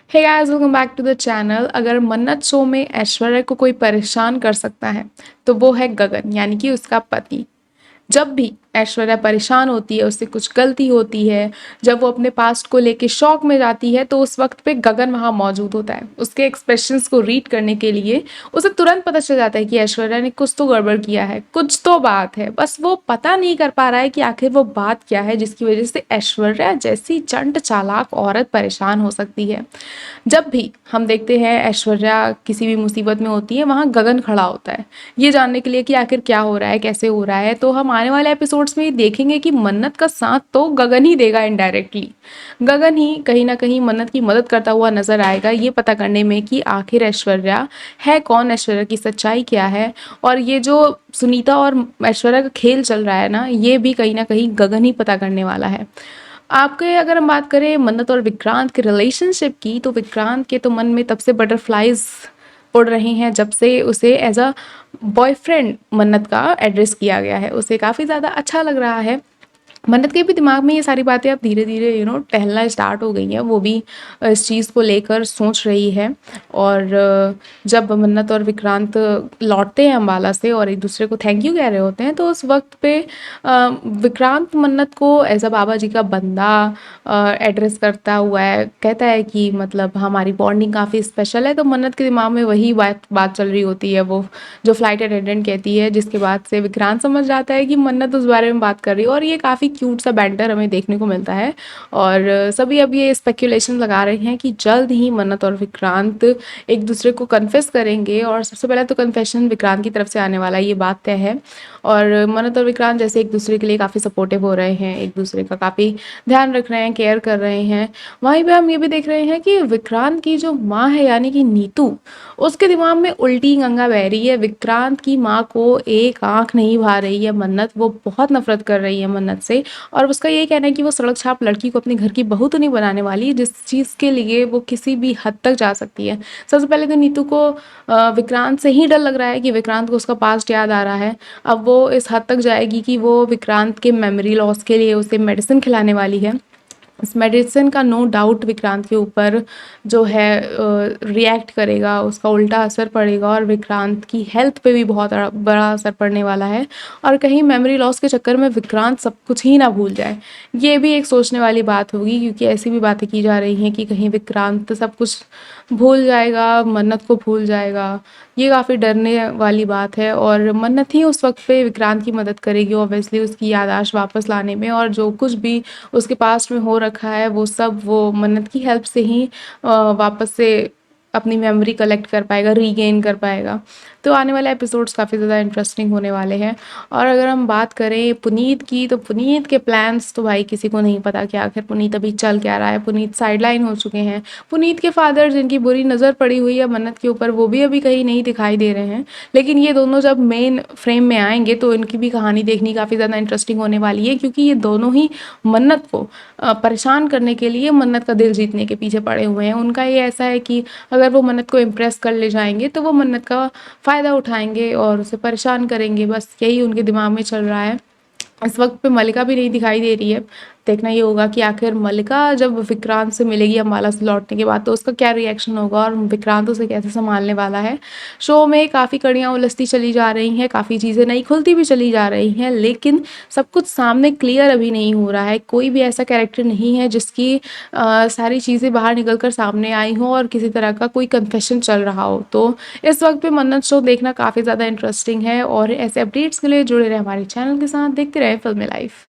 Hey guys welcome back to the channel. अगर Mannat show में ऐश्वर्या को कोई परेशान कर सकता है तो वो है गगन यानी कि उसका पति। जब भी ऐश्वर्या परेशान होती है, उससे कुछ गलती होती है, जब वो अपने पास्ट को लेके शॉक में जाती है, तो उस वक्त पे गगन वहाँ मौजूद होता है। उसके एक्सप्रेशंस को रीड करने के लिए उसे तुरंत पता चल जाता है कि ऐश्वर्या ने कुछ तो गड़बड़ किया है, कुछ तो बात है, बस वो पता नहीं कर पा रहा है कि आखिर वो बात क्या है जिसकी वजह से ऐश्वर्या जैसी चंट चालाक औरत परेशान हो सकती है। जब भी हम देखते हैं ऐश्वर्या किसी भी मुसीबत में होती है, वहाँ गगन खड़ा होता है ये जानने के लिए कि आखिर क्या हो रहा है, कैसे हो रहा है। तो हम आने वाले एपिसोड्स में ये देखेंगे कि मन्नत का साथ तो गगन ही देगा इनडायरेक्टली। गगन ही कहीं ना कहीं मन्नत की मदद करता हुआ नजर आएगा ये पता करने में कि आखिर ऐश्वर्या है कौन, ऐश्वर्या की सच्चाई क्या है। और ये जो सुनीता और ऐश्वर्या का खेल चल रहा है ना, ये भी कहीं ना कहीं गगन ही पता करने वाला है। आपके अगर हम बात करें मन्नत और विक्रांत के रिलेशनशिप की, तो विक्रांत के तो मन में तब से बटरफ्लाइज उड़ रहे हैं जब से उसे एज अ बॉयफ्रेंड मन्नत का एड्रेस किया गया है। उसे काफ़ी ज़्यादा अच्छा लग रहा है। मन्नत के भी दिमाग में ये सारी बातें अब धीरे धीरे टहलना स्टार्ट हो गई हैं। वो भी इस चीज़ को लेकर सोच रही है। और जब मन्नत और विक्रांत लौटते हैं अम्बाला से और एक दूसरे को थैंक यू कह रहे होते हैं, तो उस वक्त पे विक्रांत मन्नत को एज अ बाबा जी का बंदा एड्रेस करता हुआ है, कहता है कि मतलब हमारी बॉन्डिंग काफ़ी स्पेशल है। तो मन्नत के दिमाग में वही बात बात चल रही होती है, वो जो फ्लाइट अटेंडेंट कहती है, जिसके बाद से विक्रांत समझ जाता है कि मन्नत उस बारे में बात कर रही है। और ये काफ़ी क्यूट सा बैंटर हमें देखने को मिलता है। और सभी अब ये स्पेक्यूलेशन लगा रहे हैं कि जल्द ही मन्नत और विक्रांत एक दूसरे को कन्फेस करेंगे। और सबसे पहले तो कन्फेशन विक्रांत की तरफ से आने वाला है, ये बात तय है। और मन्नत और विक्रांत जैसे एक दूसरे के लिए काफ़ी सपोर्टिव हो रहे हैं, एक दूसरे का काफ़ी ध्यान रख रहे हैं, केयर कर रहे हैं। वहीं पे हम ये भी देख रहे हैं कि विक्रांत की जो माँ है यानी कि नीतू, उसके दिमाग में उल्टी गंगा बह रही है। विक्रांत की माँ को एक आंख नहीं भा रही है मन्नत, वो बहुत नफरत कर रही है मन्नत से। और उसका ये कहना है कि वो सड़क छाप लड़की को अपने घर की बहू तो नहीं बनाने वाली, जिस चीज़ के लिए वो किसी भी हद तक जा सकती है। सबसे पहले तो नीतू को विक्रांत से ही डर लग रहा है कि विक्रांत को उसका पास्ट याद आ रहा है। अब वो इस हद तक जाएगी कि वो विक्रांत के मेमोरी लॉस के लिए उसे मेडिसिन खिलाने वाली है। इस मेडिसिन का नो डाउट विक्रांत के ऊपर जो है रिएक्ट करेगा, उसका उल्टा असर पड़ेगा और विक्रांत की हेल्थ पे भी बहुत बड़ा असर पड़ने वाला है। और कहीं मेमोरी लॉस के चक्कर में विक्रांत सब कुछ ही ना भूल जाए, ये भी एक सोचने वाली बात होगी। क्योंकि ऐसी भी बातें की जा रही हैं कि कहीं विक्रांत सब कुछ भूल जाएगा, मन्नत को भूल जाएगा। ये काफ़ी डरने वाली बात है। और मन्नत ही उस वक्त पे विक्रांत की मदद करेगी ऑब्वियसली उसकी याददाश्त वापस लाने में। और जो कुछ भी उसके पास्ट में हो रखा है वो सब वो मन्नत की हेल्प से ही वापस से अपनी मेमोरी कलेक्ट कर पाएगा, रीगेन कर पाएगा। तो आने वाले एपिसोड्स काफ़ी ज़्यादा इंटरेस्टिंग होने वाले हैं। और अगर हम बात करें पुनीत की, तो पुनीत के प्लान्स तो भाई किसी को नहीं पता कि आखिर पुनीत अभी चल क्या रहा है। पुनीत साइडलाइन हो चुके हैं। पुनीत के फादर जिनकी बुरी नज़र पड़ी हुई है मन्नत के ऊपर, वो भी अभी कहीं नहीं दिखाई दे रहे हैं। लेकिन ये दोनों जब मेन फ्रेम में आएंगे तो इनकी भी कहानी देखनी काफ़ी ज़्यादा इंटरेस्टिंग होने वाली है। क्योंकि ये दोनों ही मन्नत को परेशान करने के लिए, मन्नत का दिल जीतने के पीछे पड़े हुए हैं। उनका ये ऐसा है कि अगर वो मन्नत को इम्प्रेस कर ले जाएंगे तो वो मन्नत का फ़ायदा उठाएंगे और उसे परेशान करेंगे, बस यही उनके दिमाग में चल रहा है। इस वक्त पे मल्लिका भी नहीं दिखाई दे रही है। देखना ये होगा कि आखिर मल्लिका जब विक्रांत से मिलेगी अम्बाला से लौटने के बाद, तो उसका क्या रिएक्शन होगा और विक्रांत उसे कैसे संभालने वाला है। शो में काफ़ी कड़ियाँ उलझती चली जा रही हैं, काफ़ी चीज़ें नई खुलती भी चली जा रही हैं, लेकिन सब कुछ सामने क्लियर अभी नहीं हो रहा है। कोई भी ऐसा कैरेक्टर नहीं है जिसकी सारी चीज़ें बाहर निकल कर सामने आई हों और किसी तरह का कोई कन्फेशन चल रहा हो। तो इस वक्त पे मन्नत शो देखना काफ़ी ज़्यादा इंटरेस्टिंग है। और ऐसे अपडेट्स के लिए जुड़े रहे हमारे चैनल के साथ, देखते रहे फिल्मी लाइफ।